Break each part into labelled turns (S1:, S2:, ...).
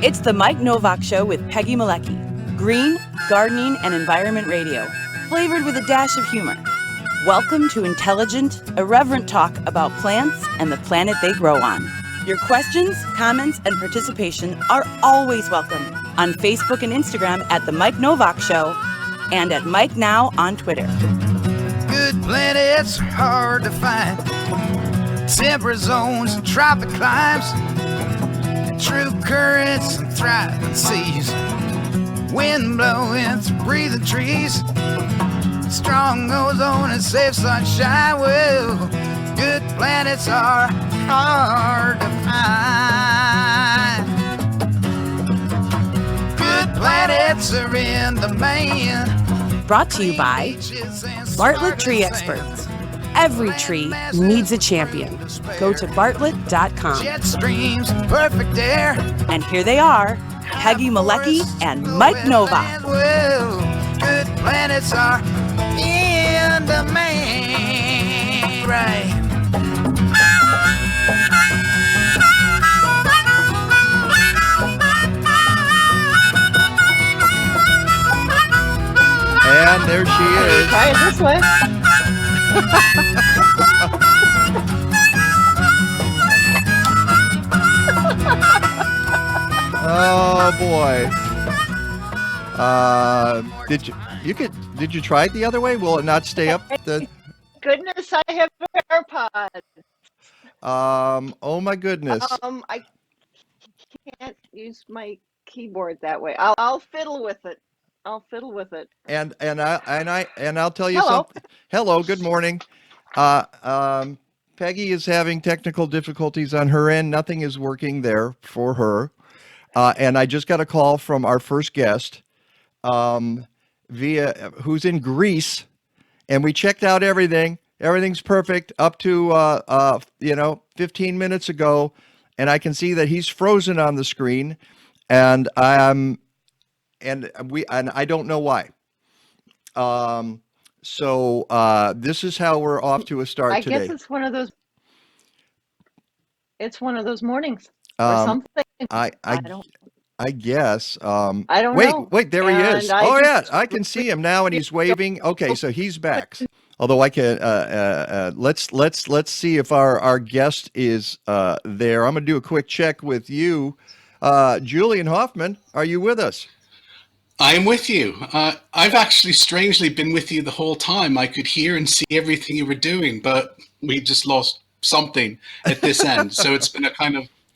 S1: It's the Mike Novak Show with Peggy Malecki. Green, gardening, and environment radio, flavored with a dash of humor. Welcome to intelligent, irreverent talk about plants and the planet they grow on. Your questions, comments, and participation are always welcome on Facebook and Instagram at The Mike Novak Show and at Mike Now on Twitter.
S2: Good planets are hard to find. Temperate zones and tropic climes. True currents and thriving seas. Wind blowing through breathing trees. Strong ozone and safe sunshine. Well, good planets are hard to find. Good planets are in demand.
S1: Brought to you by Bartlett Tree Experts. Every tree needs a champion. Go to bartlett.com.
S2: Jet streams, perfect air.
S1: And here they are, Peggy Malecki and Mike Novak.
S2: Well, good planets are in demand. Right.
S3: And there she is.
S4: Try it this way.
S3: Oh boy. Did you try it the other way? Will it not stay up?
S4: Goodness, I have AirPods.
S3: Oh my goodness.
S4: I can't use my keyboard that way. I'll fiddle with it.
S3: And I'll tell you
S4: Hello.
S3: something. Hello, good morning. Peggy is having technical difficulties on her end. Nothing is working there for her. And I just got a call from our first guest, who's in Greece, and we checked out everything. Everything's perfect up to 15 minutes ago, and I can see that he's frozen on the screen, and I don't know why. So this is how we're off to a start today.
S4: I guess it's one of those. It's one of those mornings or something.
S3: I guess.
S4: I don't know.
S3: Wait, there he is. I can see him now, and he's waving. Okay, so he's back. Although I can, let's see if our guest is there. I'm gonna do a quick check with you, Julian Hoffman. Are you with us?
S5: I am with you. I've actually strangely been with you the whole time. I could hear and see everything you were doing, but we just lost something at this end. So it's been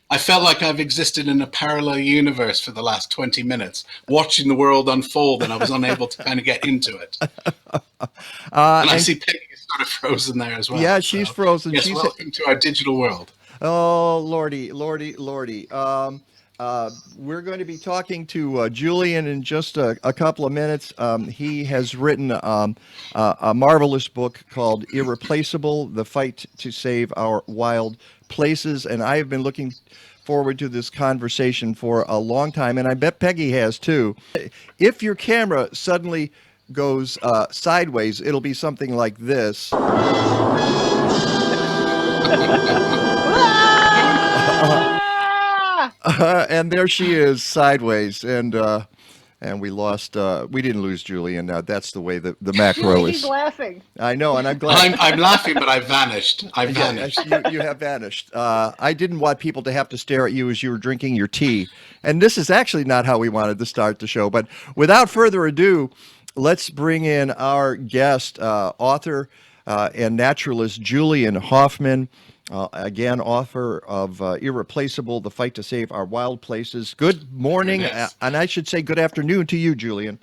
S5: I felt like I've existed in a parallel universe for the last 20 minutes, watching the world unfold, and I was unable to kind of get into it. And I see Peggy is sort of frozen there as well.
S3: Yeah, she's frozen.
S5: Yes, welcome to our digital world.
S3: Oh, Lordy. We're going to be talking to Julian in just a couple of minutes. He has written a marvelous book called Irreplaceable, The Fight to Save Our Wild Places. And I have been looking forward to this conversation for a long time, and I bet Peggy has too. If your camera suddenly goes sideways, it'll be something like this. And there she is, sideways, and we lost. We didn't lose Julian. That's the way the macro is.
S4: He's laughing.
S3: I know, and I'm glad.
S5: I'm laughing, but I vanished.
S3: You have vanished. I didn't want people to have to stare at you as you were drinking your tea, and this is actually not how we wanted to start the show. But without further ado, let's bring in our guest, author and naturalist Julian Hoffman. Again, author of Irreplaceable, The Fight to Save Our Wild Places. Good morning,
S5: Yes.
S3: And I should say good afternoon to you, Julian.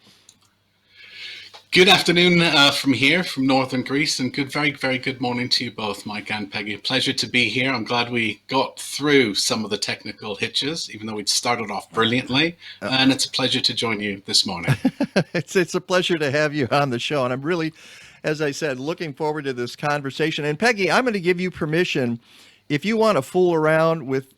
S5: Good afternoon from here, from northern Greece, and very, very good morning to you both, Mike and Peggy. Pleasure to be here. I'm glad we got through some of the technical hitches, even though we'd started off brilliantly, and it's a pleasure to join you this morning.
S3: It's a pleasure to have you on the show, and I'm really, as I said, looking forward to this conversation. And Peggy, I'm going to give you permission. If you want to fool around with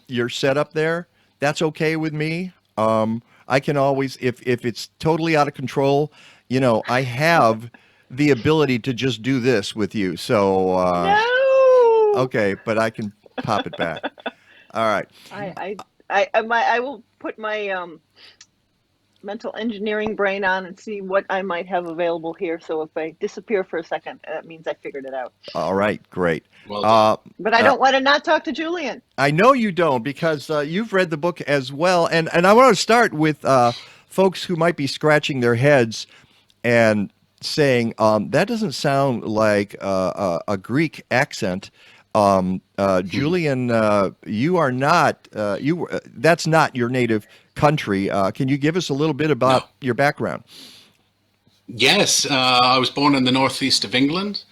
S3: your setup there, that's okay with me. I can always, if it's totally out of control, I have the ability to just do this with you. So,
S4: No.
S3: okay, but I can pop it back. All right.
S4: I will put my mental engineering brain on and see what I might have available here. So if I disappear for a second, that means I figured it out.
S3: All right, great.
S5: Well done.
S4: But I don't want to not talk to Julian.
S3: I know you don't, because you've read the book as well, and I want to start with folks who might be scratching their heads and saying that doesn't sound like a Greek accent. Julian, you are not that's not your native country. Can you give us a little bit about your background?
S5: Yes, I was born in the northeast of England.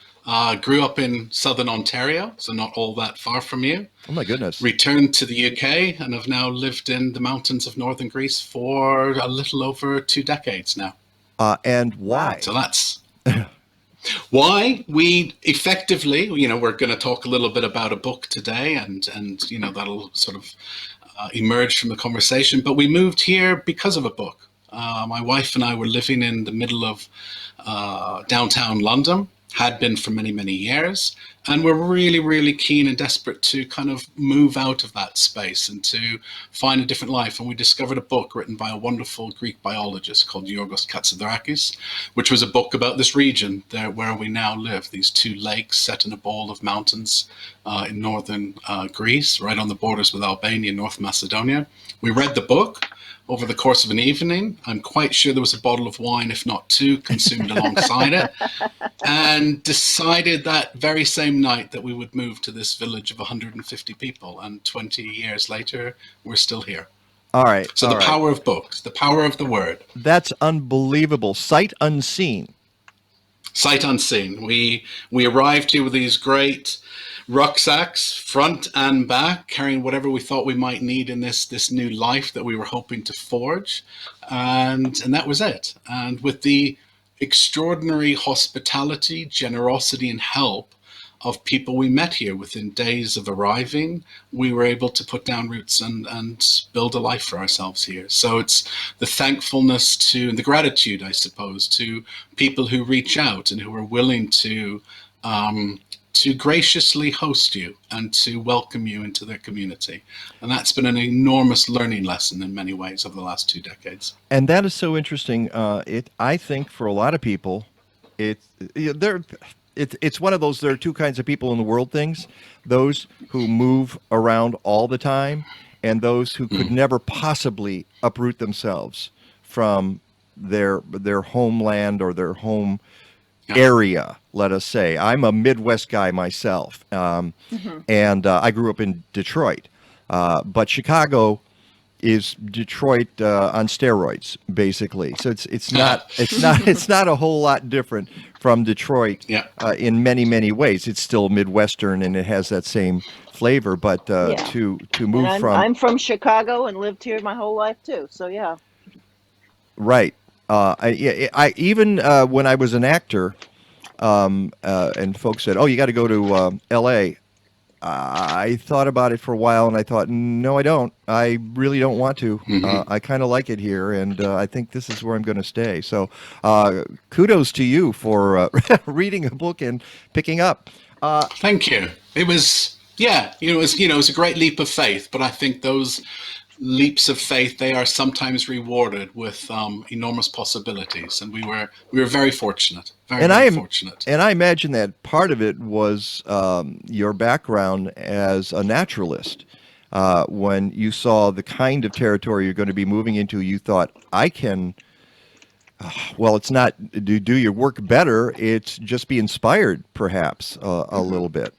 S5: Grew up in southern Ontario, so not all that far from you.
S3: Oh my goodness.
S5: Returned to the UK and have now lived in the mountains of northern Greece for a little over 2 decades now.
S3: And why?
S5: So that's why we effectively, we're going to talk a little bit about a book today, and that'll sort of emerge from the conversation. But we moved here because of a book. My wife and I were living in the middle of downtown London, had been for many, many years, and we're really, really keen and desperate to kind of move out of that space and to find a different life. And we discovered a book written by a wonderful Greek biologist called Yorgos Katsoudrakis, which was a book about this region there where we now live, these 2 lakes set in a bowl of mountains in northern Greece, right on the borders with Albania and North Macedonia. We read the book over the course of an evening. I'm quite sure there was a bottle of wine, if not 2, consumed alongside it, and decided that very same night that we would move to this village of 150 people. And 20 years later, we're still here.
S3: All right.
S5: So the power of books, the power of the word.
S3: That's unbelievable. Sight unseen.
S5: Sight unseen. We arrived here with these great rucksacks, front and back, carrying whatever we thought we might need in this new life that we were hoping to forge, and that was it. And with the extraordinary hospitality, generosity, and help of people we met here within days of arriving, we were able to put down roots and build a life for ourselves here. So it's the thankfulness to, and the gratitude, I suppose, to people who reach out and who are willing to graciously host you and to welcome you into their community. And that's been an enormous learning lesson in many ways over the last 2 decades.
S3: And that is so interesting. I think for a lot of people, it's one of those, there are 2 kinds of people in the world things: those who move around all the time, and those who could never possibly uproot themselves from their homeland or their home area, let us say. I'm a Midwest guy myself, and I grew up in Detroit, but Chicago is Detroit on steroids, basically. So it's not a whole lot different from Detroit in many ways. It's still Midwestern and it has that same flavor, but to move
S4: I'm from Chicago and lived here my whole life too. So yeah.
S3: Right. I even when I was an actor, and folks said, "Oh, you got to go to L.A." I thought about it for a while, and I thought, "No, I don't. I really don't want to. I kind of like it here, and I think this is where I'm going to stay." So, kudos to you for reading a book and picking up.
S5: Thank you. It was, it was a great leap of faith, but I think those leaps of faith, they are sometimes rewarded with enormous possibilities, and we were very fortunate, very fortunate.
S3: And I imagine that part of it was your background as a naturalist. When you saw the kind of territory you're going to be moving into, you thought, I can. Well, it's not do your work better; it's just be inspired, perhaps a little bit.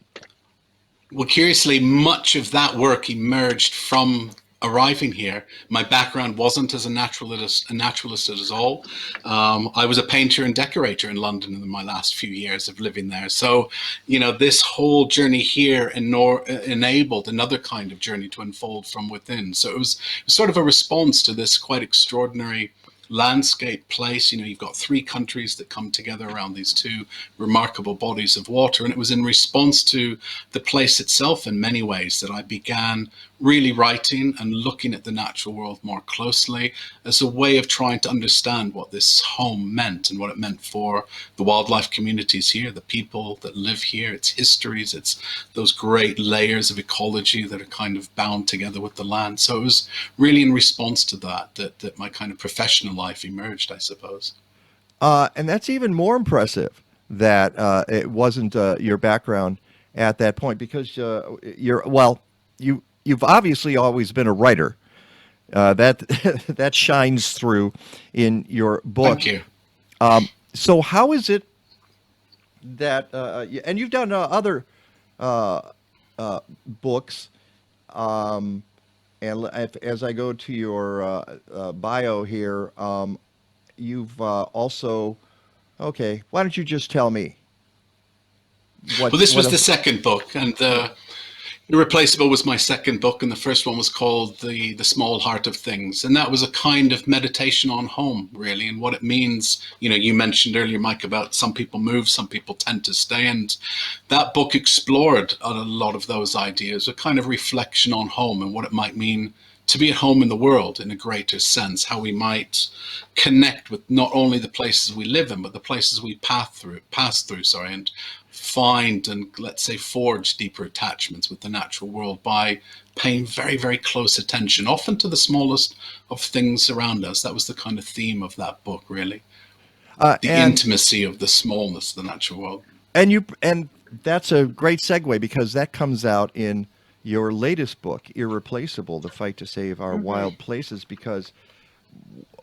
S5: Well, curiously, much of that work emerged from arriving here. My background wasn't as a naturalist at all. I was a painter and decorator in London in my last few years of living there. So, this whole journey here enabled another kind of journey to unfold from within. So it was sort of a response to this quite extraordinary landscape, place. You've got 3 countries that come together around these 2 remarkable bodies of water. And it was in response to the place itself in many ways that I began really writing and looking at the natural world more closely as a way of trying to understand what this home meant and what it meant for the wildlife communities here, the people that live here, its histories, its those great layers of ecology that are kind of bound together with the land. So it was really in response to that my kind of professional life emerged, I suppose.
S3: And that's even more impressive that it wasn't your background at that point, because you've obviously always been a writer. That that shines through in your book.
S5: Thank you.
S3: So how is it that and you've done other books, and as I go to your bio here, you've also, okay, why don't you just tell me what?
S5: Well, this was the second book, and Irreplaceable was my second book, and the first one was called The Small Heart of Things. And that was a kind of meditation on home, really, and what it means. You mentioned earlier, Mike, about some people move, some people tend to stay. And that book explored a lot of those ideas, a kind of reflection on home and what it might mean to be at home in the world in a greater sense, how we might connect with not only the places we live in, but the places we pass through, and find and, let's say, forge deeper attachments with the natural world by paying very, very close attention, often to the smallest of things around us. That was the kind of theme of that book, really. The intimacy of the smallness of the natural world.
S3: And that's a great segue, because that comes out in your latest book, Irreplaceable, The Fight to Save Our Wild Places, because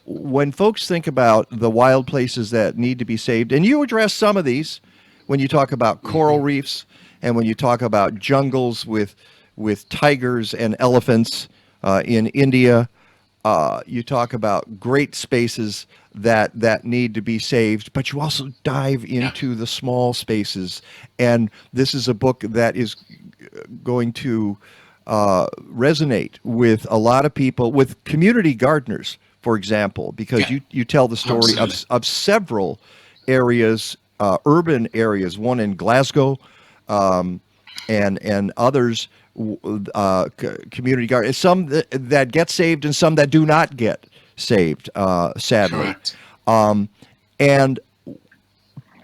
S3: when folks think about the wild places that need to be saved, and you address some of these when you talk about coral reefs and when you talk about jungles with tigers and elephants in India, you talk about great spaces that need to be saved, but you also dive into the small spaces. And this is a book that is going to resonate with a lot of people, with community gardeners, for example, because you tell the story of several areas, urban areas, one in Glasgow, and others, community gardens, some that get saved and some that do not get saved, sadly.
S5: Correct.
S3: And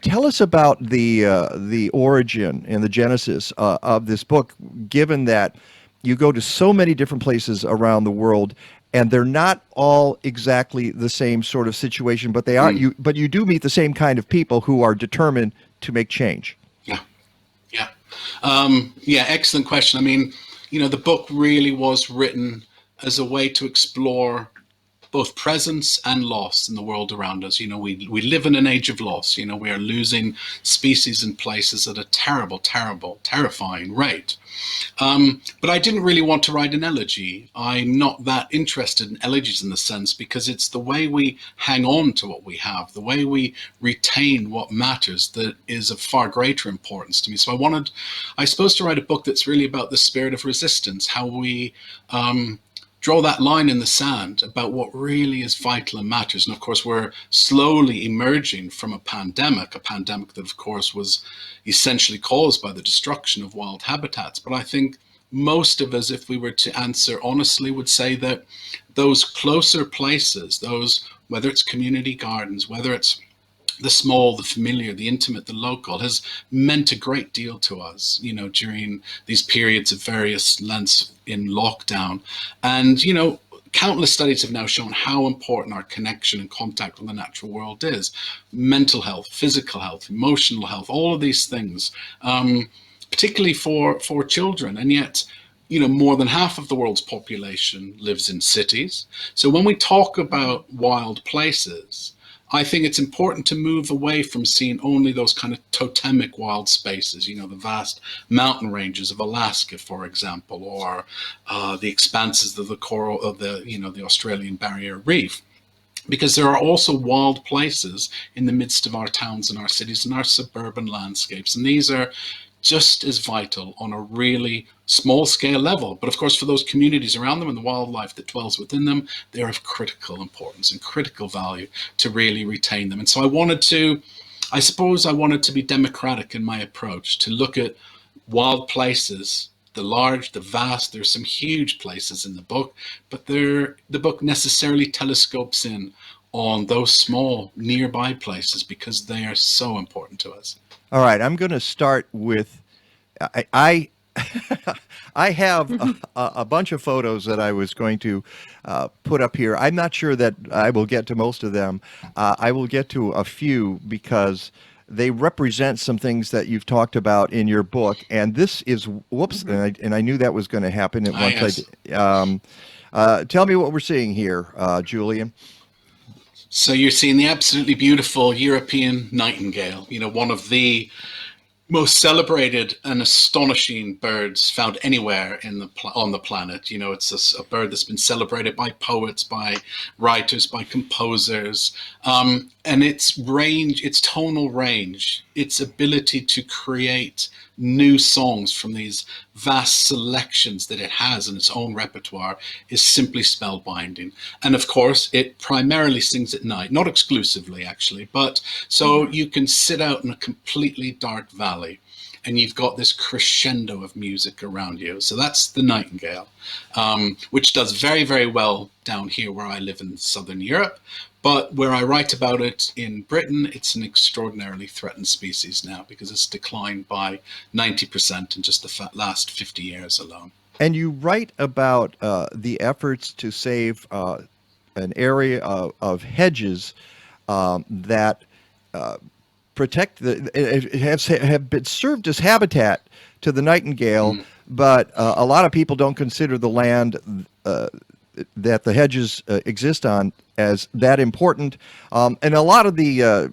S3: tell us about the origin and the genesis of this book, given that you go to so many different places around the world, and they're not all exactly the same sort of situation, but they are. But you do meet the same kind of people who are determined to make change.
S5: Yeah, excellent question. I mean, the book really was written as a way to explore both presence and loss in the world around us. We live in an age of loss. We are losing species and places at a terrible, terrifying rate. But I didn't really want to write an elegy. I'm not that interested in elegies in the sense, because it's the way we hang on to what we have, the way we retain what matters, that is of far greater importance to me. So I suppose, to write a book that's really about the spirit of resistance, how we draw that line in the sand about what really is vital and matters. And of course, we're slowly emerging from a pandemic that of course was essentially caused by the destruction of wild habitats. But I think most of us, if we were to answer honestly, would say that those closer places, those, whether it's community gardens, whether it's the small, the familiar, the intimate, the local, has meant a great deal to us, during these periods of various lengths in lockdown. And, countless studies have now shown how important our connection and contact with the natural world is. Mental health, physical health, emotional health, all of these things, particularly for children. And yet, more than half of the world's population lives in cities. So when we talk about wild places, I think it's important to move away from seeing only those kind of totemic wild spaces, the vast mountain ranges of Alaska, for example, or the expanses of the coral of the Australian Barrier Reef. Because there are also wild places in the midst of our towns and our cities and our suburban landscapes. And these are just as vital on a really small scale level. But of course, for those communities around them and the wildlife that dwells within them, they're of critical importance and critical value to really retain them. And so I suppose I wanted to be democratic in my approach, to look at wild places, the large, the vast. There's some huge places in the book, but the book necessarily telescopes in on those small nearby places because they are so important to us.
S3: All right, I'm going to start with I I have a bunch of photos that I was going to put up here. I'm not sure that I will get to most of them. I will get to a few because they represent some things that you've talked about in your book. And this is, whoops, and I knew that was going to happen at one
S5: Yes.
S3: point. Tell me what we're seeing here, Julian.
S5: So you're seeing the absolutely beautiful European nightingale, one of the most celebrated and astonishing birds found anywhere on the planet. It's a bird that's been celebrated by poets, by writers, by composers, and its range, its tonal range, its ability to create new songs from these vast selections that it has in its own repertoire is simply spellbinding. And of course, it primarily sings at night, not exclusively actually, but so you can sit out in a completely dark valley and you've got this crescendo of music around you. So that's the nightingale, which does very, very well down here where I live in Southern Europe. But where I write about it in Britain, it's an extraordinarily threatened species now because it's declined by 90% in just the last 50 years alone.
S3: And you write about the efforts to save an area of hedges that protect have been served as habitat to the nightingale, but a lot of people don't consider the land that the hedges exist on as that important. And a lot of the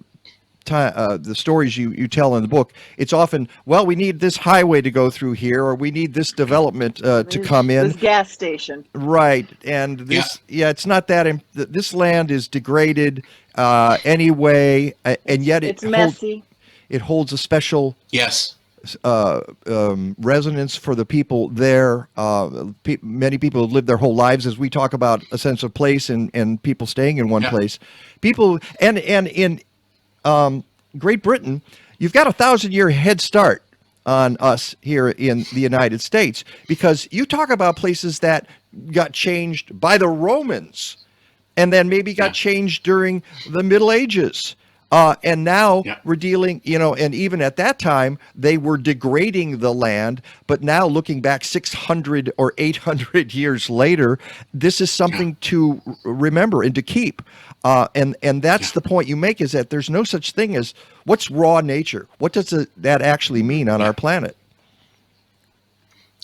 S3: stories you tell in the book, it's often, well, we need this highway to go through here, or we need this development to come in.
S4: This gas station.
S3: Right. And this, it's not that, this land is degraded anyway, and yet
S4: it's messy.
S3: It holds a special
S5: Yes.
S3: Resonance for the people there. Many people have lived their whole lives, as we talk about a sense of place and people staying in one place. People and in Great Britain, you've got 1,000-year head start on us here in the United States, because you talk about places that got changed by the Romans and then maybe got changed during the Middle Ages. And now we're dealing, and even at that time, they were degrading the land. But now looking back 600 or 800 years later, this is something to remember and to keep. And that's the point you make, is that there's no such thing as what's raw nature. What does that actually mean on our planet?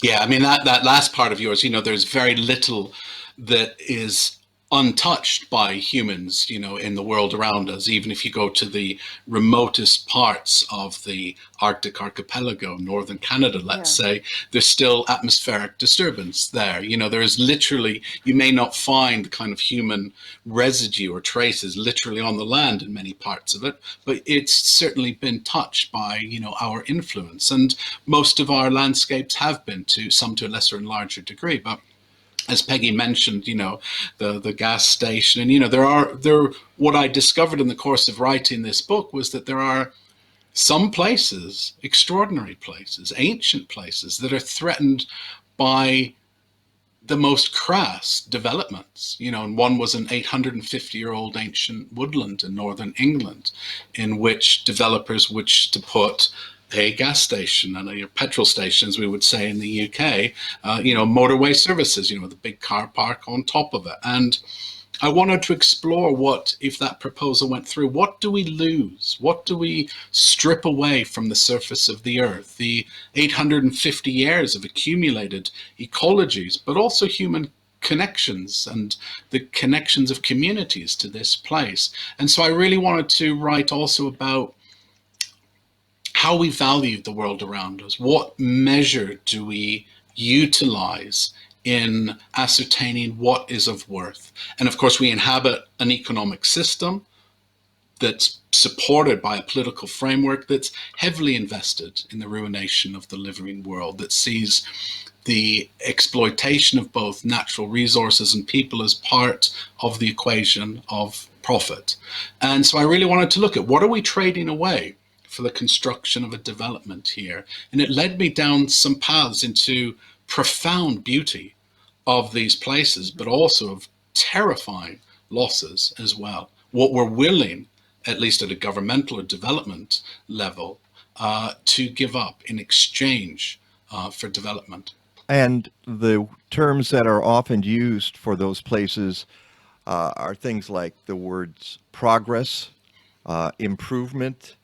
S5: Yeah, I mean, that last part of yours, there's very little that is untouched by humans, in the world around us. Even if you go to the remotest parts of the Arctic archipelago, northern Canada, let's say, there's still atmospheric disturbance there. There is literally, you may not find the kind of human residue or traces literally on the land in many parts of it, but it's certainly been touched by, our influence. And most of our landscapes have been, to a lesser and larger degree. But as Peggy mentioned, the gas station, and what I discovered in the course of writing this book was that there are some places, extraordinary places, ancient places, that are threatened by the most crass developments. And one was an 850-year-old ancient woodland in northern England, in which developers wished to put a gas station and a petrol station, as we would say in the UK, motorway services, the big car park on top of it. And I wanted to explore what, if that proposal went through, what do we lose? What do we strip away from the surface of the earth? The 850 years of accumulated ecologies, but also human connections and the connections of communities to this place. And so I really wanted to write also about how we value the world around us. What measure do we utilize in ascertaining what is of worth? And of course, we inhabit an economic system that's supported by a political framework that's heavily invested in the ruination of the living world, that sees the exploitation of both natural resources and people as part of the equation of profit. And so I really wanted to look at what are we trading away for the construction of a development here. And it led me down some paths into profound beauty of these places, but also of terrifying losses as well. What we're willing, at least at a governmental or development level, to give up in exchange for development.
S3: And the terms that are often used for those places are things like the words progress, improvement.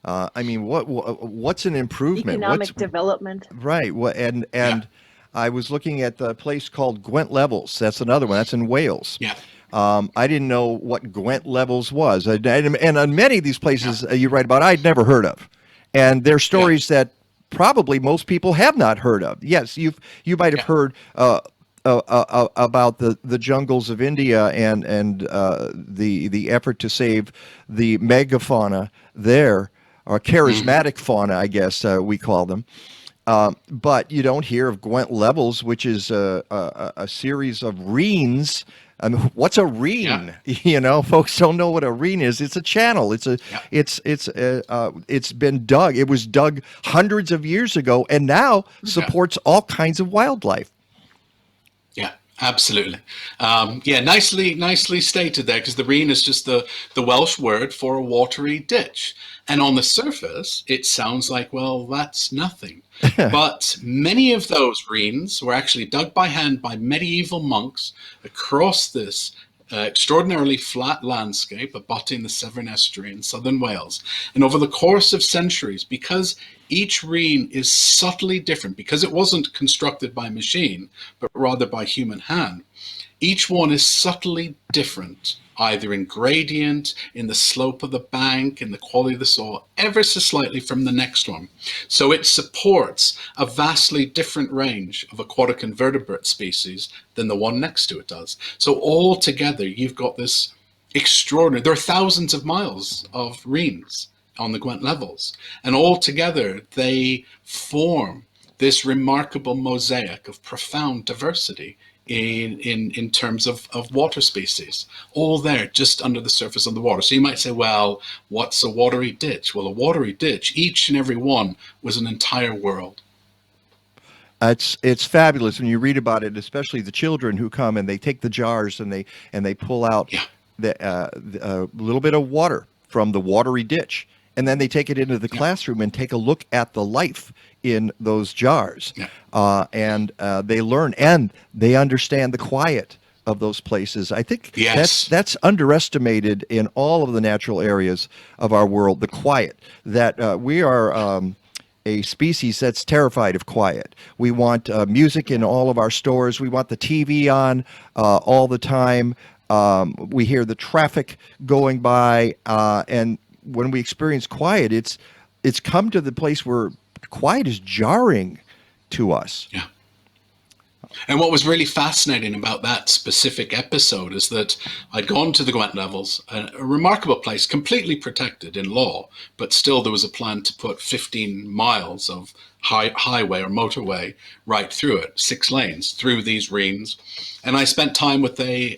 S3: I mean, what's an improvement?
S4: Economic development.
S3: Right. And I was looking at the place called Gwent Levels. That's another one. That's in Wales.
S5: Yeah.
S3: I didn't know what Gwent Levels was. And on many of these places you write about, I'd never heard of. And they're stories that probably most people have not heard of. Yes, you might have heard about the jungles of India and the effort to save the megafauna there, or charismatic fauna, I guess we call them. But you don't hear of Gwent Levels, which is a series of reens. I mean, what's a reen? Yeah. You know, folks don't know what a reen is. It's a channel. It's been dug. It was dug hundreds of years ago, and now supports all kinds of wildlife.
S5: Yeah, absolutely. Nicely stated there, because the reen is just the Welsh word for a watery ditch. And on the surface, it sounds like, well, that's nothing. But many of those reens were actually dug by hand by medieval monks across this extraordinarily flat landscape abutting the Severn Estuary in southern Wales. And over the course of centuries, because each reen is subtly different, because it wasn't constructed by machine, but rather by human hand, each one is subtly different, either in gradient, in the slope of the bank, in the quality of the soil, ever so slightly from the next one. So it supports a vastly different range of aquatic invertebrate species than the one next to it does. So altogether, you've got this extraordinary, there are thousands of miles of reens on the Gwent Levels, and altogether they form this remarkable mosaic of profound diversity in terms of water species, all there just under the surface of the water. So you might say, well, what's a watery ditch? Well, a watery ditch, each and every one was an entire world.
S3: It's fabulous when you read about it, especially the children who come and they take the jars and they pull out a little bit of water from the watery ditch, and then they take it into the classroom and take a look at the life in those jars. And they learn and they understand the quiet of those places. I think that's underestimated in all of the natural areas of our world, the quiet, that we are a species that's terrified of quiet. We want music in all of our stores. We want the TV on all the time. We hear the traffic going by, and when we experience quiet, it's come to the place where quiet is jarring to us.
S5: Yeah. And what was really fascinating about that specific episode is that I'd gone to the Gwent Levels, a remarkable place, completely protected in law, but still there was a plan to put 15 miles of highway or motorway right through it, 6 lanes through these reens. And I spent time with a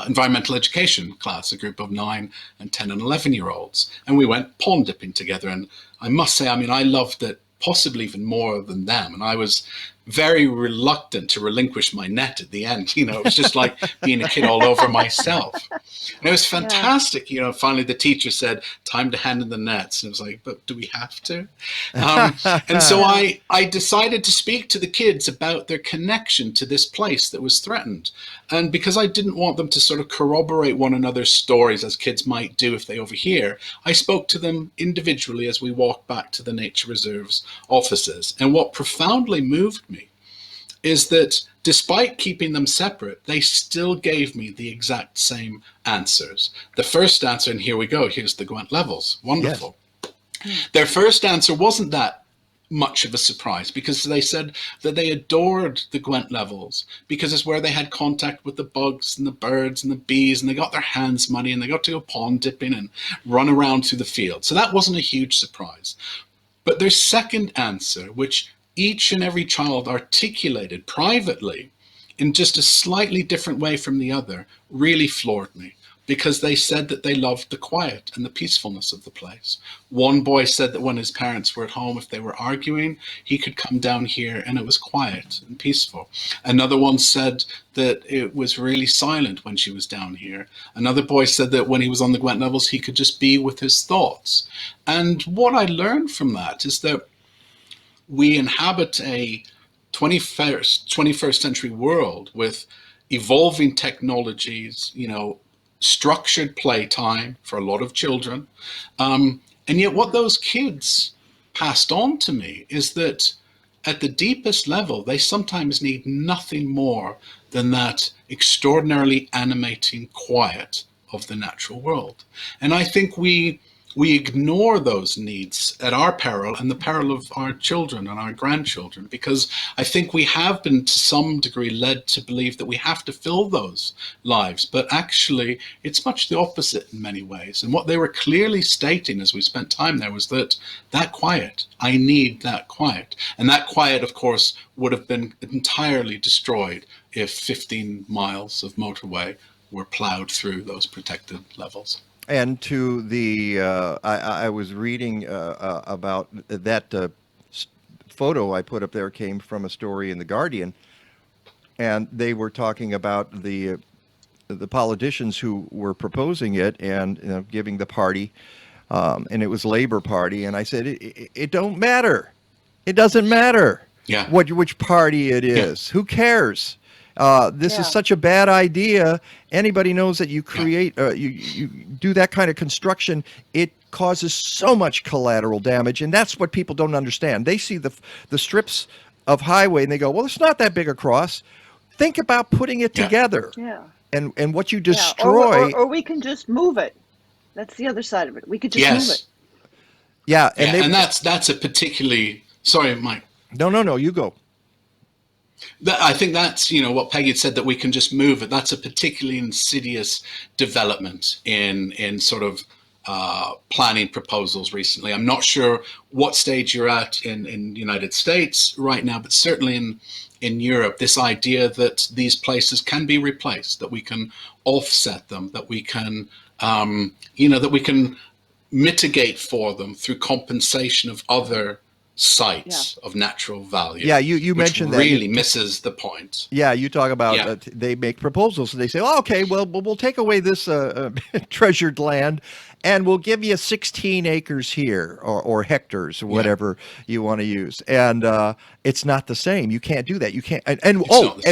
S5: environmental education class, a group of 9 and 10 and 11-year-olds. And we went pond dipping together. And I must say, I mean, I loved it possibly even more than them. And I was very reluctant to relinquish my net at the end. You know, it was just like being a kid all over myself. And it was fantastic. You know, finally the teacher said, time to hand in the nets. And it was like, but do we have to? And so I decided to speak to the kids about their connection to this place that was threatened. And because I didn't want them to sort of corroborate one another's stories as kids might do if they overhear, I spoke to them individually as we walked back to the Nature Reserve's offices. And what profoundly moved me is that despite keeping them separate, they still gave me the exact same answers. The first answer, and here we go, here's the Gwent Levels, wonderful. Yes. Their first answer wasn't that much of a surprise, because they said that they adored the Gwent levels because it's where they had contact with the bugs and the birds and the bees, and they got their hands muddy and they got to go pond dipping and run around through the field. So that wasn't a huge surprise. But their second answer, which each and every child articulated privately in just a slightly different way from the other, really floored me, because they said that they loved the quiet and the peacefulness of the place. One boy said that when his parents were at home, if they were arguing, he could come down here and it was quiet and peaceful. Another one said that it was really silent when she was down here. Another boy said that when he was on the Gwent levels, he could just be with his thoughts. And what I learned from that is that we inhabit a 21st century world with evolving technologies, structured playtime for a lot of children. And yet what those kids passed on to me is that at the deepest level, they sometimes need nothing more than that extraordinarily animating quiet of the natural world. And I think we ignore those needs at our peril and the peril of our children and our grandchildren, because I think we have been to some degree led to believe that we have to fill those lives. But actually, it's much the opposite in many ways. And what they were clearly stating as we spent time there was that quiet, I need that quiet. And that quiet, of course, would have been entirely destroyed if 15 miles of motorway were plowed through those protected levels.
S3: And to the, I was reading about that photo I put up there came from a story in The Guardian, and they were talking about the politicians who were proposing it and giving the party, and it was Labor Party, and I said it don't matter, it doesn't matter, which party it is, who cares? This is such a bad idea. Anybody knows that you create, you do that kind of construction, it causes so much collateral damage, and that's what people don't understand. They see the strips of highway and they go, well, it's not that big across. Think about putting it together. And what you destroy.
S4: Or we can just move it. That's the other side of it. We could just move it.
S5: And that's a particularly, sorry, Mike.
S3: No, you go.
S5: I think that's, what Peggy had said, that we can just move it. That's a particularly insidious development in sort of planning proposals recently. I'm not sure what stage you're at in the United States right now, but certainly in Europe, this idea that these places can be replaced, that we can offset them, that we can, that we can mitigate for them through compensation of other sites of natural value.
S3: Yeah, you mentioned that.
S5: Really misses the point.
S3: Yeah, you talk about they make proposals and they say, oh, okay, well, we'll take away this treasured land and we'll give you 16 acres here or hectares or whatever you want to use. And it's not the same. You can't do that. You can't. And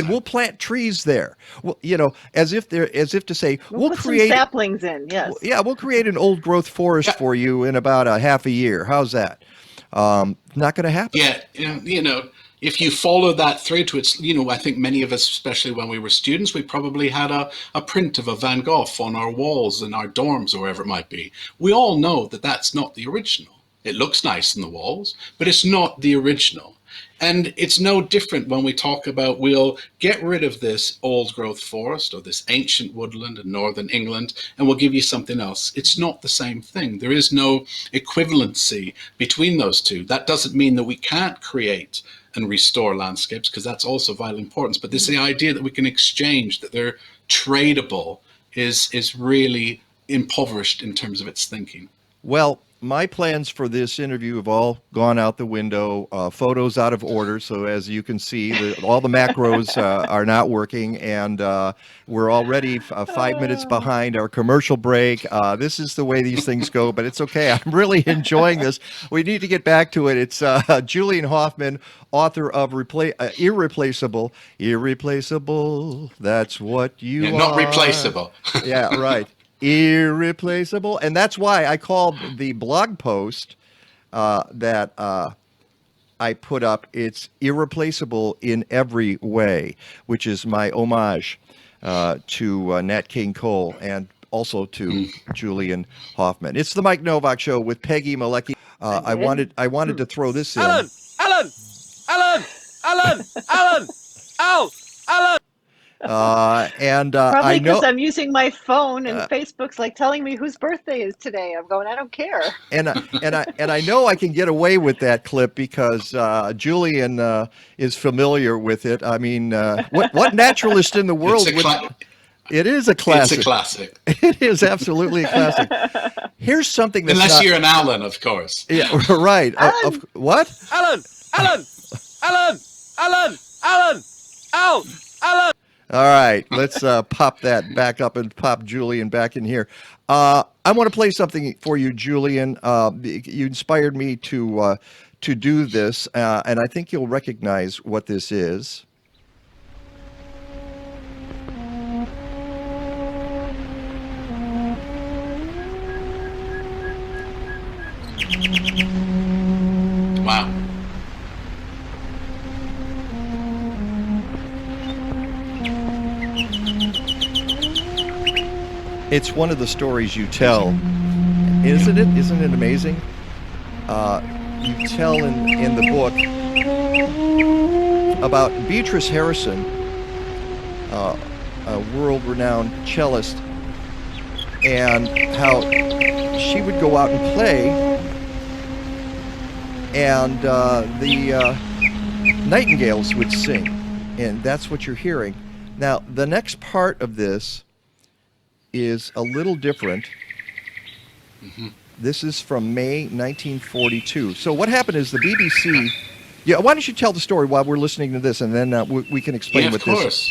S3: we'll plant trees there. Well, as if to say we'll
S4: put
S3: create
S4: some saplings in. Yes.
S3: Yeah, we'll create an old growth forest for you in about a half a year. How's that? Not going to happen.
S5: Yeah, if you follow that through to its, I think many of us, especially when we were students, we probably had a print of a Van Gogh on our walls in our dorms or wherever it might be. We all know that that's not the original. It looks nice in the walls, but it's not the original. And it's no different when we talk about we'll get rid of this old growth forest or this ancient woodland in northern England and we'll give you something else. It's not the same thing. There is no equivalency between those two. That doesn't mean that we can't create and restore landscapes, because that's also of vital importance. But this the idea that we can exchange, that they're tradable, is really impoverished in terms of its thinking.
S3: Well, my plans for this interview have all gone out the window, photos out of order. So as you can see, all the macros are not working, and we're already 5 minutes behind our commercial break. This is the way these things go, but it's okay. I'm really enjoying this. We need to get back to it. It's Julian Hoffman, author of Irreplaceable. Irreplaceable, that's what you are.
S5: Not replaceable.
S3: Yeah, right. Irreplaceable. And that's why I called the blog post that I put up, it's Irreplaceable in Every Way, which is my homage to Nat King Cole and also to Julian Hoffman. It's the Mike Novak Show with Peggy Malecki. I wanted to throw this in.
S6: Alan! Alan! Alan! Alan! Al! Alan!
S3: And
S4: Probably
S3: I know,
S4: because I'm using my phone and Facebook's like telling me whose birthday is today. I'm going, I don't care.
S3: and I know I can get away with that clip because Julian is familiar with it. I mean, what naturalist in the world would? It is a classic.
S5: It's a classic.
S3: It is absolutely a classic. Here's something that's
S5: Unless
S3: not,
S5: you're an Alan, of course.
S3: yeah, right. What?
S6: Alan! Alan! Alan! Alan! Alan! Al! Alan!
S3: All right, let's pop that back up and pop Julian back in here. I want to play something for you, Julian. You inspired me to do this, and I think you'll recognize what this is.
S5: Wow.
S3: It's one of the stories you tell, isn't it? Isn't it amazing? You tell in the book about Beatrice Harrison, a world-renowned cellist, and how she would go out and play, and the nightingales would sing, and that's what you're hearing. Now, the next part of this is a little different.
S5: Mm-hmm.
S3: This is from May 1942. So what happened is the BBC... Yeah, why don't you tell the story while we're listening to this, and then we can explain what this is.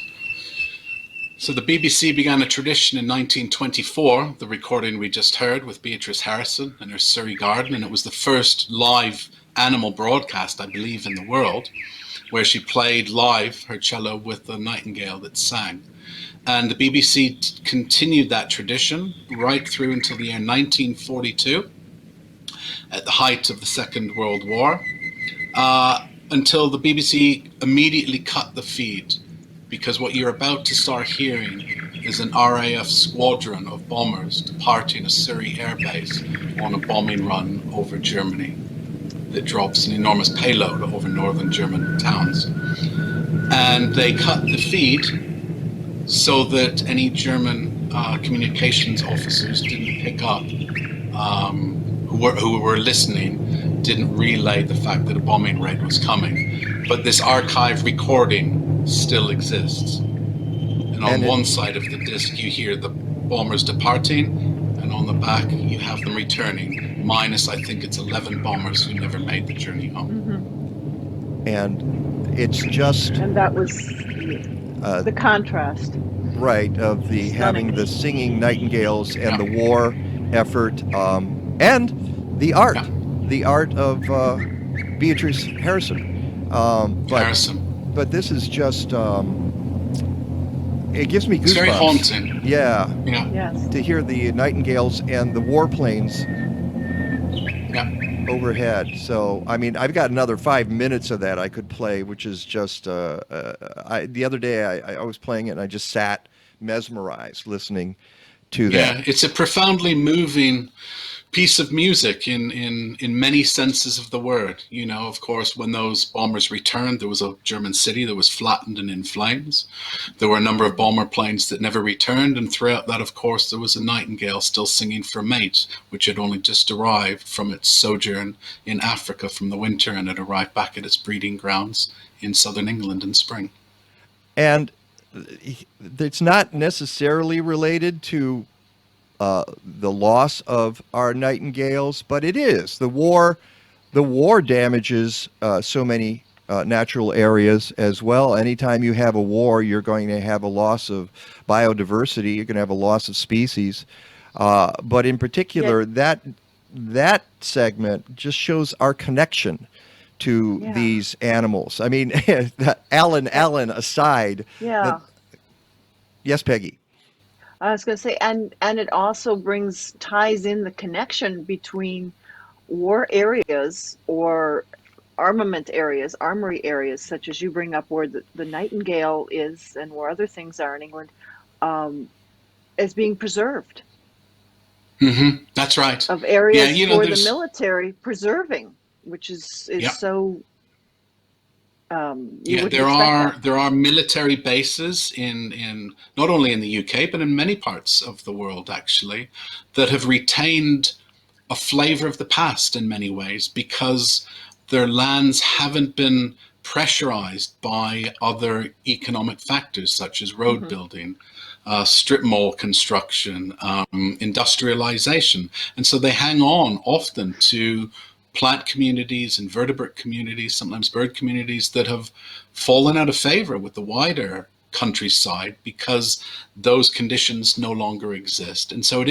S5: So the BBC began a tradition in 1924, the recording we just heard with Beatrice Harrison in her Surrey garden, and it was the first live animal broadcast, I believe, in the world, where she played live her cello with the nightingale that sang. And the BBC continued that tradition right through until the year 1942, at the height of the Second World War, until the BBC immediately cut the feed, because what you're about to start hearing is an RAF squadron of bombers departing a Surrey airbase on a bombing run over Germany that drops an enormous payload over northern German towns. And they cut the feed so that any German communications officers didn't pick up, who were listening, didn't relay the fact that a bombing raid was coming. But this archive recording still exists. And on one side of the disc, you hear the bombers departing, and on the back, you have them returning, minus, I think it's 11 bombers who never made the journey home.
S4: Mm-hmm.
S3: And it's just...
S4: And that was the contrast.
S3: Right, of the having the singing nightingales and the war effort, and the art.
S5: Yeah.
S3: The art of Beatrice Harrison. But this is just... it gives me goosebumps.
S5: It's very haunting.
S3: Yeah.
S4: Yes.
S3: To hear the nightingales and the warplanes overhead. So, I mean, I've got another 5 minutes of that I could play, which is just... the other day I was playing it and I just sat mesmerized listening to that.
S5: Yeah, it's a profoundly moving piece of music in many senses of the word. You know, of course, when those bombers returned, there was a German city that was flattened and in flames. There were a number of bomber planes that never returned, and throughout that, of course, there was a nightingale still singing for mate, which had only just arrived from its sojourn in Africa from the winter, and had arrived back at its breeding grounds in southern England in spring.
S3: And it's not necessarily related to the loss of our nightingales, but it is. The war damages so many natural areas as well. Anytime you have a war, you're going to have a loss of biodiversity. You're going to have a loss of species. But in particular, that segment just shows our connection to these animals. I mean, Alan aside.
S4: Yeah.
S3: Yes, Peggy.
S4: I was going to say, and it also ties in the connection between war areas or armament areas, armory areas, such as you bring up where the Nightingale is and where other things are in England, as being preserved.
S5: Mm-hmm. That's right.
S4: Of areas for the
S5: there's...
S4: military preserving, which is so You
S5: Yeah,
S4: wouldn't expect that.
S5: there are military bases in not only in the UK but in many parts of the world actually that have retained a flavor of the past in many ways because their lands haven't been pressurized by other economic factors such as road
S4: Hmm.
S5: building, strip mall construction, industrialization. And so they hang on often to plant communities, invertebrate communities, sometimes bird communities that have fallen out of favor with the wider countryside because those conditions no longer exist. And so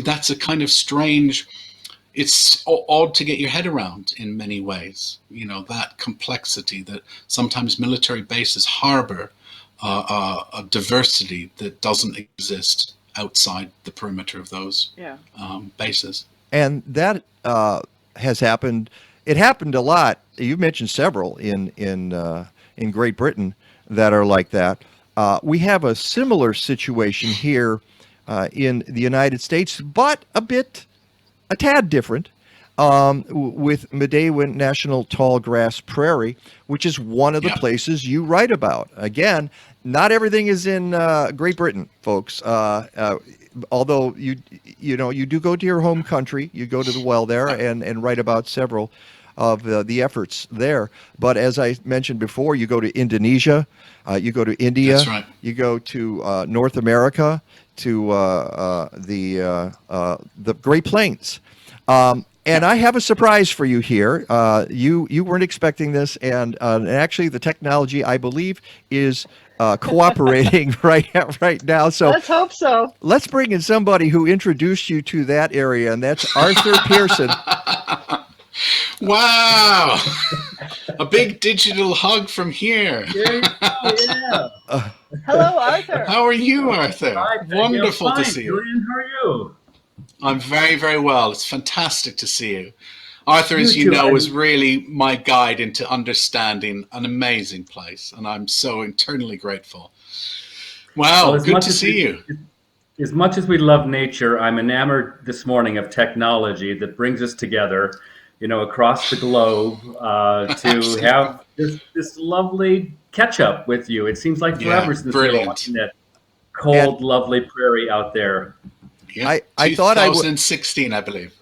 S5: that's a kind of strange, it's odd to get your head around in many ways, that complexity that sometimes military bases harbor a diversity that doesn't exist outside the perimeter of those
S4: Yeah.
S5: bases.
S3: And that has happened. It happened a lot. You mentioned several in Great Britain that are like that. We have a similar situation here in the United States, but a tad different, with Medewan National Tallgrass Prairie, which is one of the
S5: Yeah.
S3: places you write about. Again, not everything is in Great Britain, folks. Although you do go to your home country, you go to the well there and write about several of the efforts there. But as I mentioned before, you go to Indonesia, you go to India,
S5: That's right.
S3: you go to North America, to the Great Plains. And I have a surprise for you here. You weren't expecting this, and actually the technology, I believe, is cooperating right now. So
S4: Let's hope so.
S3: let's bring in somebody who introduced you to that area, and that's Arthur Pearson.
S5: Wow. A big digital hug from here.
S7: Yeah.
S4: Hello, Arthur.
S5: How are you, Arthur?
S7: Hi, Peggy.
S5: Wonderful
S7: I'm
S5: to
S7: fine.
S5: see you.
S7: Julian, how are you?
S5: I'm very, very well. It's fantastic to see you. Arthur, as you
S7: too.
S5: know, is really my guide into understanding an amazing place, and I'm so eternally grateful. Wow,
S7: as
S5: good
S7: much
S5: to
S7: as
S5: see
S7: we-
S5: you.
S7: As much as we love nature, I'm enamored this morning of technology that brings us together, across the globe, to
S5: Absolutely.
S7: have this lovely catch up with you. It seems like
S5: Yeah,
S7: forever since we were
S5: brilliant.
S7: watching that cold, lovely prairie out there.
S5: Yeah,
S3: I thought I would.
S5: 2016, I believe.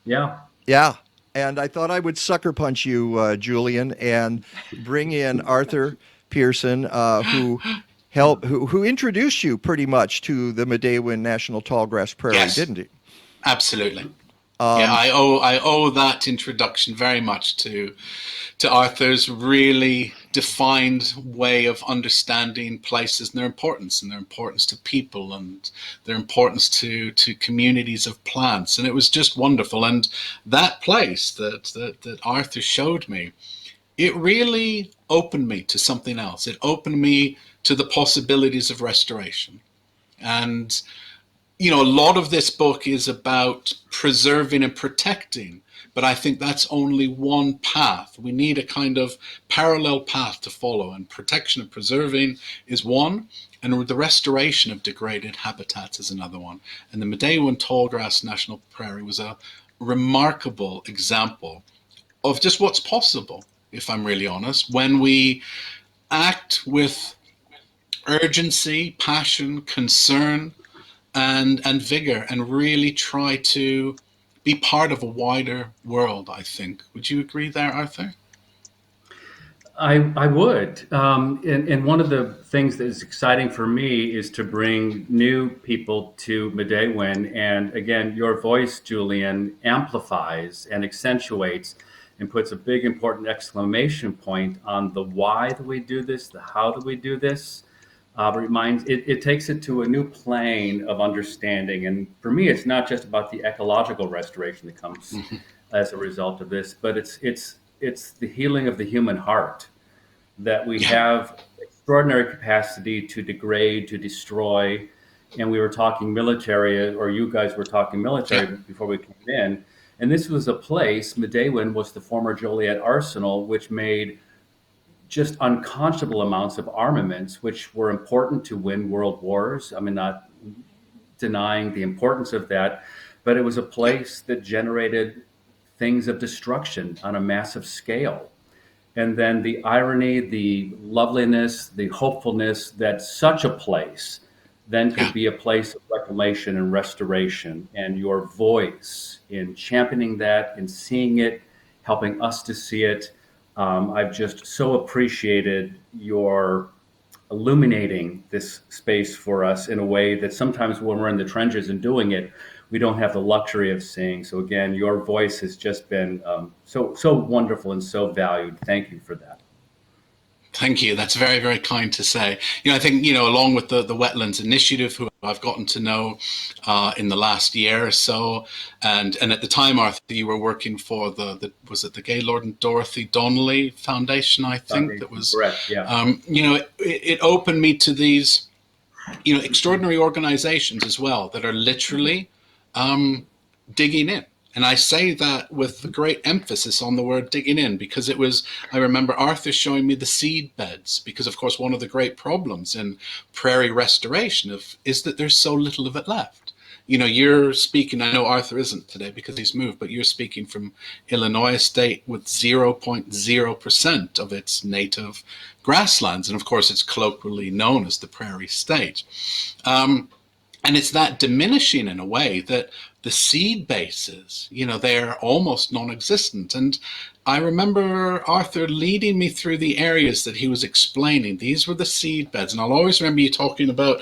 S7: Yeah.
S3: Yeah. And I thought I would sucker punch you, Julian, and bring in Arthur Pearson, who introduced you pretty much to the Medewan National Tallgrass Prairie,
S5: Yes.
S3: didn't he?
S5: Absolutely. Yeah, I owe that introduction very much to Arthur's really defined way of understanding places and their importance to people and their importance to communities of plants. And it was just wonderful. And that place that Arthur showed me, it really opened me to something else. It opened me to the possibilities of restoration. And a lot of this book is about preserving and protecting, but I think that's only one path. We need a kind of parallel path to follow, and protection and preserving is one, and the restoration of degraded habitats is another one. And the Medewan Tallgrass National Prairie was a remarkable example of just what's possible, if I'm really honest, when we act with urgency, passion, concern, and vigor, and really try to be part of a wider world, I think. Would you agree there, Arthur?
S7: I would. And one of the things that is exciting for me is to bring new people to Medewan. And again, your voice, Julian, amplifies and accentuates and puts a big, important exclamation point on the why do we do this, the how do we do this. It takes it to a new plane of understanding. And for me, it's not just about the ecological restoration that comes as a result of this, but it's the healing of the human heart, that we have extraordinary capacity to degrade, to destroy. And we were talking military, or you guys were talking military before we came in. And this was a place, Medewan was the former Joliet Arsenal, which made just unconscionable amounts of armaments, which were important to win world wars. I mean, not denying the importance of that, but it was a place that generated things of destruction on a massive scale. and then the irony, the loveliness, the hopefulness that such a place then could be a place of reclamation and restoration. And your voice in championing that, in seeing it, helping us to see it. I've just so appreciated your illuminating this space for us in a way that sometimes when we're in the trenches and doing it, we don't have the luxury of seeing. So again, your voice has just been so wonderful and so valued. Thank you for that.
S5: Thank you. That's very, very kind to say. I think, along with the Wetlands Initiative, who I've gotten to know in the last year or so, and at the time, Arthur, you were working for was it the Gaylord and Dorothy Donnelly Foundation, I think, that was
S7: correct. Yeah.
S5: It opened me to these, extraordinary organizations as well that are literally digging in. And I say that with a great emphasis on the word digging in, because I remember Arthur showing me the seed beds, because of course one of the great problems in prairie restoration is that there's so little of it left. You're speaking, I know Arthur isn't today because he's moved, but you're speaking from Illinois, a state with 0.0% of its native grasslands. And of course it's colloquially known as the prairie state. And it's that diminishing in a way that the seed bases, they're almost non-existent. And I remember Arthur leading me through the areas that he was explaining. These were the seed beds. And I'll always remember you talking about,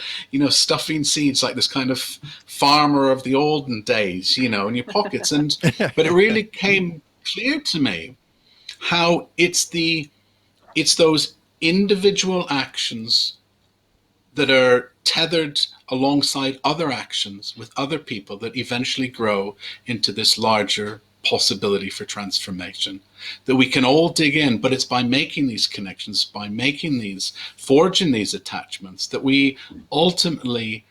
S5: stuffing seeds like this kind of farmer of the olden days, in your pockets. But it really came clear to me how it's those individual actions that are tethered alongside other actions with other people that eventually grow into this larger possibility for transformation, that we can all dig in. But it's by making these connections, by forging these attachments, that we ultimately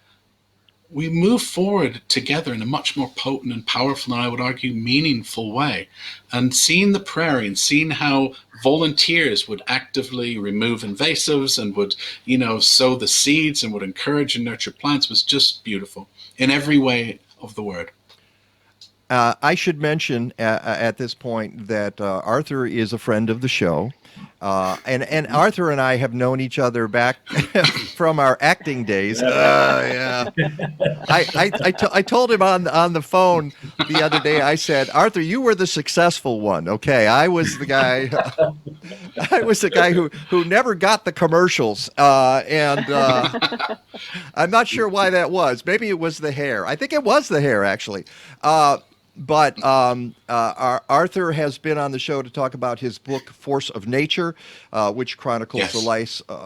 S5: move forward together in a much more potent and powerful, and I would argue meaningful way. And seeing the prairie and seeing how volunteers would actively remove invasives and would, sow the seeds and would encourage and nurture plants was just beautiful in every way of the word.
S3: I should mention at this point that Arthur is a friend of the show. And Arthur and I have known each other back from our acting days. Yeah. I told him on the phone the other day, I said, Arthur, you were the successful one. Okay. I was the guy who never got the commercials. And I'm not sure why that was. Maybe it was the hair. I think it was the hair, actually. But Arthur has been on the show to talk about his book, Force of Nature, which chronicles the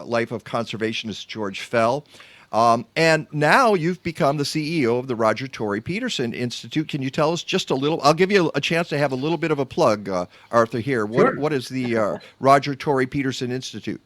S3: life of conservationist George Fell. And now you've become the CEO of the Roger Tory Peterson Institute. Can you tell us just a little? I'll give you a chance to have a little bit of a plug, Arthur, here. What is the Roger Tory Peterson Institute?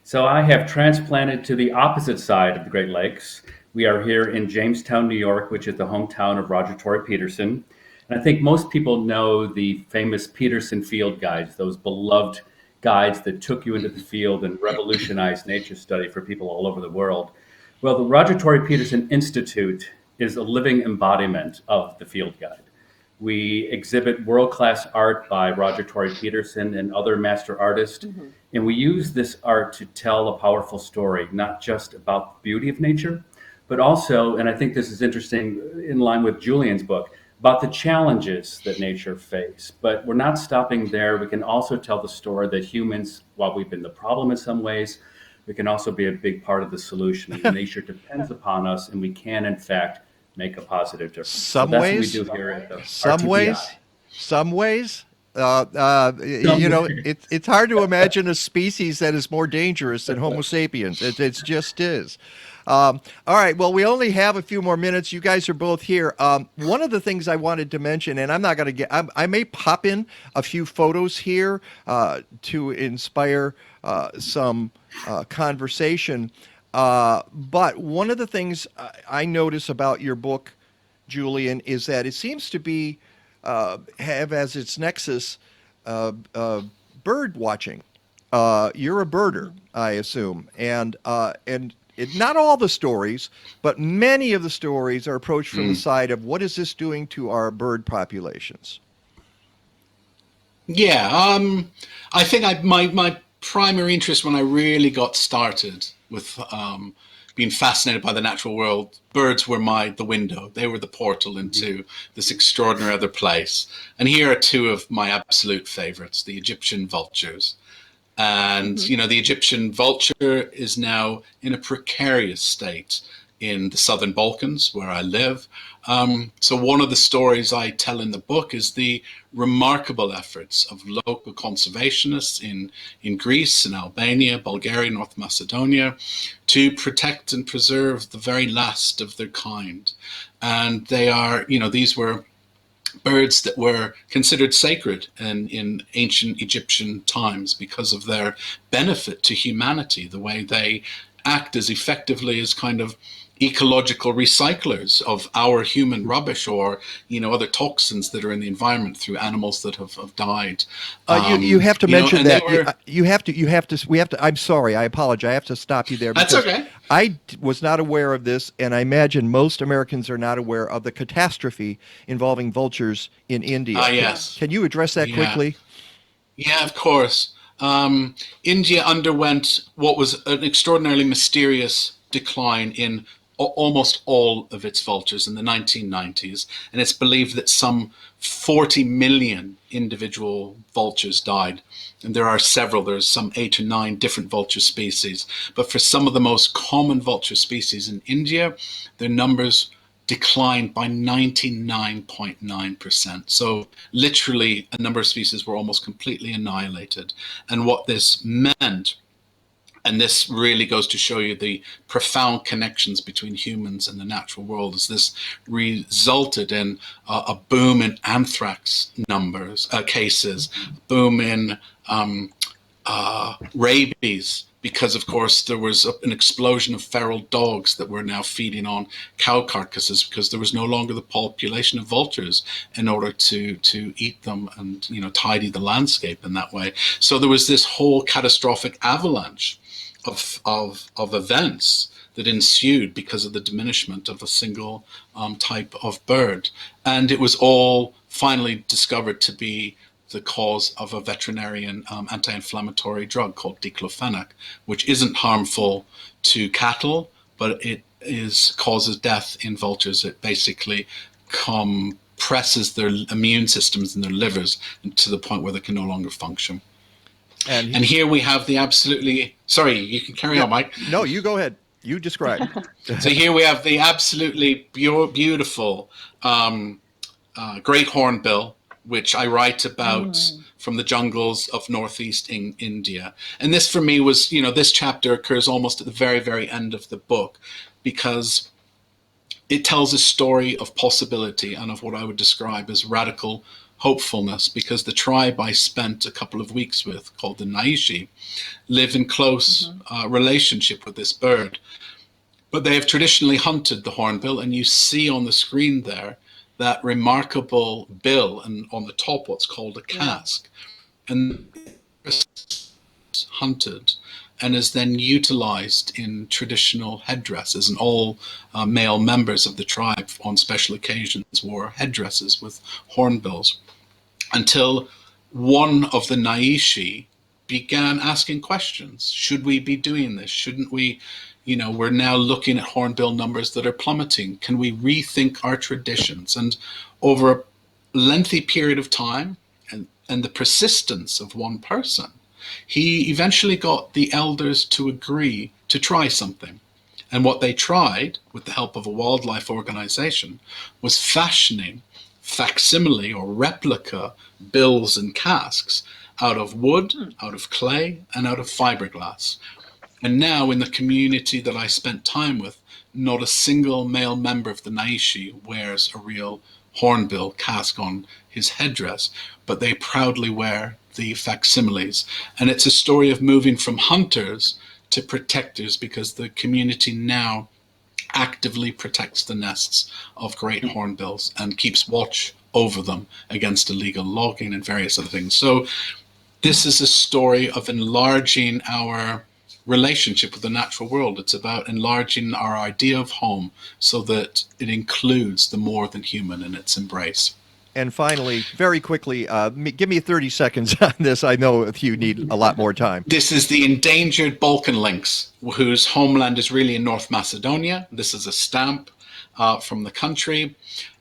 S7: So I have transplanted to the opposite side of the Great Lakes. We are here in Jamestown, New York, which is the hometown of Roger Tory Peterson. And I think most people know the famous Peterson field guides, those beloved guides that took you into the field and revolutionized nature study for people all over the world. Well, the Roger Tory Peterson Institute is a living embodiment of the field guide. We exhibit world-class art by Roger Tory Peterson and other master artists. Mm-hmm. And we use this art to tell a powerful story, not just about the beauty of nature, but also, and I think this is interesting in line with Julian's book, about the challenges that nature face. But we're not stopping there. We can also tell the story that humans, while we've been the problem in some ways, we can also be a big part of the solution. Nature depends upon us, and we can, in fact, make a positive difference.
S3: Some ways,
S7: what we do here at the
S3: some ways. It's hard to imagine a species that is more dangerous than Homo sapiens. It just is. All right. Well, we only have a few more minutes. You guys are both here. One of the things I wanted to mention, and I'm not going to I may pop in a few photos here to inspire some conversation. But one of the things I notice about your book, Julian, is that it seems to be have as its nexus bird watching. You're a birder, I assume, and not all the stories, but many of the stories are approached from the side of what is this doing to our bird populations?
S5: Yeah, I think my primary interest when I really got started with being fascinated by the natural world, birds were the window. They were the portal into this extraordinary other place. And here are two of my absolute favorites, the Egyptian vultures. And, the Egyptian vulture is now in a precarious state in the southern Balkans, where I live. So one of the stories I tell in the book is the remarkable efforts of local conservationists in Greece, in Albania, Bulgaria, North Macedonia, to protect and preserve the very last of their kind. And they are, these were birds that were considered sacred in ancient Egyptian times because of their benefit to humanity, the way they act as effectively as kind of ecological recyclers of our human rubbish or other toxins that are in the environment through animals that have died.
S3: You have to mention that we have to. I'm sorry, I apologize. I have to stop you there.
S5: That's okay.
S3: I was not aware of this, and I imagine most Americans are not aware of the catastrophe involving vultures in India.
S5: Yes.
S3: Can you address that quickly?
S5: Yeah, of course. India underwent what was an extraordinarily mysterious decline in almost all of its vultures in the 1990s, and it's believed that some 40 million individual vultures died. And there are several, there's some 8 or 9 different vulture species. But for some of the most common vulture species in India, their numbers declined by 99.9%. So literally a number of species were almost completely annihilated. And what this meant, and this really goes to show you the profound connections between humans and the natural world, is this resulted in a boom in anthrax cases, boom in rabies, because of course there was an explosion of feral dogs that were now feeding on cow carcasses because there was no longer the population of vultures in order to eat them and tidy the landscape in that way. So there was this whole catastrophic avalanche of events that ensued because of the diminishment of a single type of bird. And it was all finally discovered to be the cause of a veterinarian anti-inflammatory drug called diclofenac, which isn't harmful to cattle, but it causes death in vultures. It basically compresses their immune systems in their livers to the point where they can no longer function. And here we have the absolutely... Sorry, you can carry on, Mike.
S3: No, you go ahead. You describe.
S5: So here we have the absolutely beautiful great hornbill, which I write about from the jungles of northeast India. And this for me was, this chapter occurs almost at the very, very end of the book because it tells a story of possibility and of what I would describe as radical hopefulness, because the tribe I spent a couple of weeks with, called the Naishi, live in close relationship with this bird. But they have traditionally hunted the hornbill, and you see on the screen there that remarkable bill, and on the top what's called a casque. And hunted and is then utilized in traditional headdresses, and all male members of the tribe on special occasions wore headdresses with hornbills, until one of the Naishi began asking questions. Should we be doing this? Shouldn't we? We're now looking at hornbill numbers that are plummeting. Can we rethink our traditions? And over a lengthy period of time and the persistence of one person, he eventually got the elders to agree to try something. And what they tried, with the help of a wildlife organization, was fashioning facsimile or replica bills and casques out of wood, out of clay, and out of fiberglass. And now in the community that I spent time with, not a single male member of the Naishi wears a real hornbill casque on his headdress, but they proudly wear the facsimiles. And it's a story of moving from hunters to protectors, because the community now actively protects the nests of great hornbills and keeps watch over them against illegal logging and various other things. So this is a story of enlarging our relationship with the natural world. It's about enlarging our idea of home so that it includes the more than human in its embrace.
S3: And finally, very quickly, give me 30 seconds on this. I know if you need a lot more time.
S5: This is the Endangered Balkan lynx, whose homeland is really in North Macedonia. This is a stamp from the country.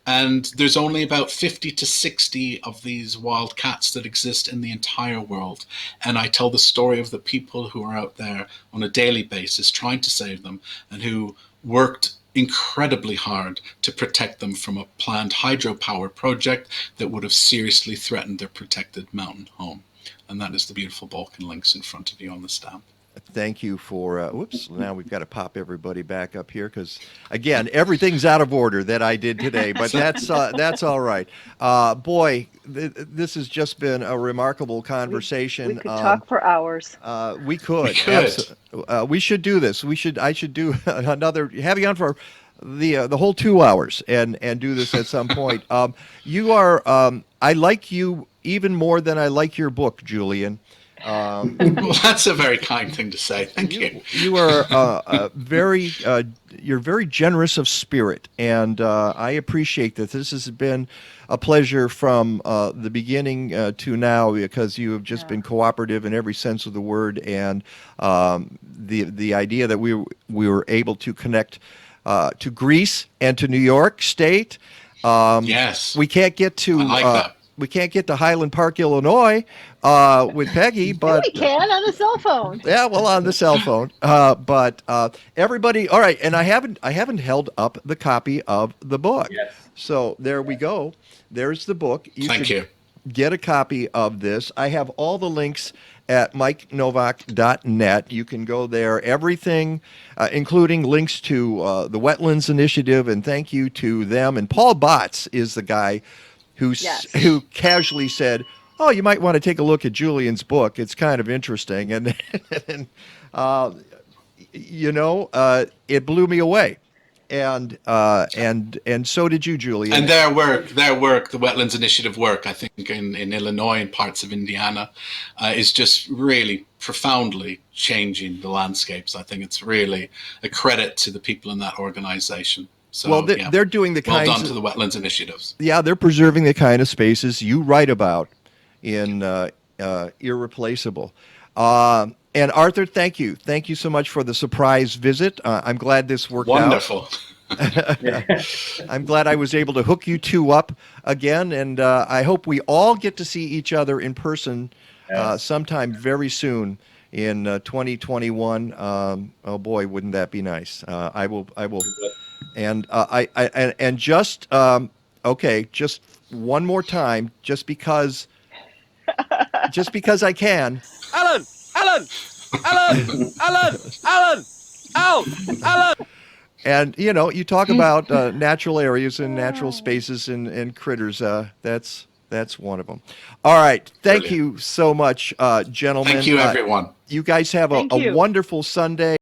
S5: And there's only about 50 to 60 of these wild cats that exist in the entire world. And I tell the story of the people who are out there on a daily basis trying to save them, and who worked incredibly hard to protect them from a planned hydropower project that would have seriously threatened their protected mountain home. And that is the beautiful Balkan lynx in front of you on the stamp.
S3: Thank you for, whoops, now we've got to pop everybody back up here because, again, everything's out of order that I did today, but that's all right. Boy, this has just been a remarkable conversation.
S4: We could talk for hours.
S3: We could. We should do this. I should do another, have you on for the whole 2 hours and do this at some point. You are, I like you even more than I like your book, Julian.
S5: Well, that's a very kind thing to say. Thank you.
S3: You are you're very generous of spirit, and I appreciate that. This has been a pleasure from the beginning to now, because you have just been cooperative in every sense of the word, and the idea that we were able to connect to Greece and to New York State.
S5: Yes,
S3: we can't get to.
S5: I like that.
S3: We can't get to Highland Park, Illinois, with Peggy, but
S4: we can on the cell phone.
S3: Yeah, well, on the cell phone. But everybody, all right. And I haven't held up the copy of the book.
S7: Yes.
S3: So there we go. There's the book.
S5: Thank you.
S3: Get a copy of this. I have all the links at mikenovak.net. You can go there. Everything, including links to the Wetlands Initiative, and thank you to them. And Paul Botts is the guy who casually said, "Oh, you might want to take a look at Julian's book. It's kind of interesting." And it blew me away. And so did you, Julian.
S5: And their work, the Wetlands Initiative work, I think in Illinois and parts of Indiana, is just really profoundly changing the landscapes. I think it's really a credit to the people in that organization. So,
S3: well, they're doing the
S5: well
S3: kinds
S5: done to the wetlands initiatives.
S3: Yeah, they're preserving the kind of spaces you write about in Irreplaceable. And Arthur, thank you. Thank you so much for the surprise visit. I'm glad this worked out.
S5: Wonderful.
S3: I'm glad I was able to hook you two up again, and I hope we all get to see each other in person sometime very soon in 2021. Oh boy, wouldn't that be nice? I will. And just just one more time, just because I can.
S6: Alan!
S3: And you talk about natural areas and natural spaces and critters. That's one of them. All right, thank you so much, gentlemen.
S5: Thank you, everyone.
S3: You guys have a wonderful Sunday.